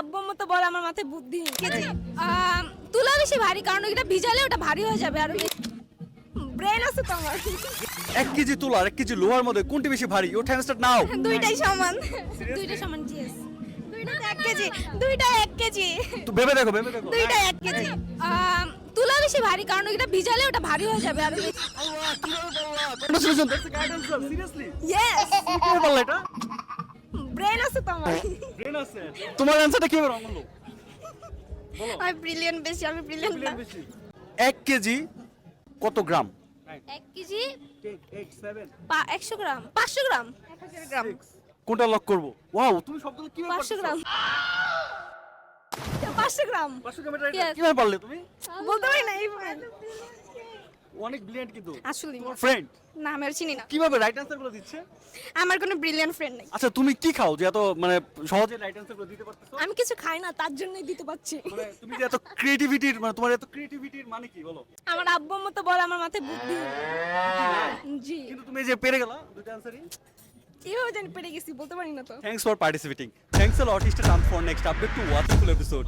আব্বু আম্মু তো বলে আমার মাথায় বুদ্ধি নেই। তুলা বেশি ভারী, কারণ এটা ভিজালে ওটা ভারী হয়ে যাবে। আর ব্রেন আছে তো আমার। 1 কেজি তুলা আর 1 কেজি লোহার মধ্যে কোনটি বেশি ভারী? You time start now. দুইটাই সমান। দুইটা সমান, জিএস। দুইটা 1 কেজি, দুইটা 1 কেজি। তো ভেবে দেখো, ভেবে দেখো। দুইটা 1 কেজি। তুলা বেশি ভারী, কারণ এটা ভিজালে ওটা ভারী হয়ে যাবে। আর আল্লাহ, কিভাবে বললা? Congratulation, that's a guide answer. Seriously? Yes, কিভাবে বললা এটা? ব্রেন আছে তো আমার। ব্রেন আছে। তোমার অ্যানসারটা কিভাবে রং হলো? আমি ব্রিলিয়ান্ট বেশি, আমি ব্রিলিয়ান্ট না। 1 কেজি কত গ্রাম? 1 কেজি 1 100 গ্রাম, 500 গ্রাম, 1000 গ্রাম, কোনটা লক করব? ওয়াও, তুমি শব্দটা কিভাবে 500 পারছো? গ্রাম, 500 গ্রাম। 500 গ্রাম এটা Yes. কিভাবে পারলে তুমি? বলতে পারি না এইভাবে। অনেক ব্রিলিয়ান্ট কিন্তু। আসলে তোমার ফ্রেন্ড না, আমি আর চিনি না। কিভাবে রাইট অ্যানসার গুলো দিচ্ছে? আমার কোনো ব্রিলিয়ান্ট ফ্রেন্ড নেই। আচ্ছা, তুমি কি খাও যে এত মানে সহজে রাইট অ্যানসার গুলো দিতে পারতেছো? আমি কিছু খাই না, তার জন্যই দিতে পারছি। মানে তুমি যে এত ক্রিয়েটিভিটির মানে তোমার এত ক্রিয়েটিভিটির মানে কি বলো? আমার আব্বু আম্মু তো বলে আমার মাথায় বুদ্ধি নেই। জি, কিন্তু তুমি এই যে পেরে গেলা দুটো অ্যানসারই। কিভাবে জানি পেরে গেছি, বলতে পারি না তো। Thanks for participating. Thanks a lot. Stay tuned for next update to watch the full episode.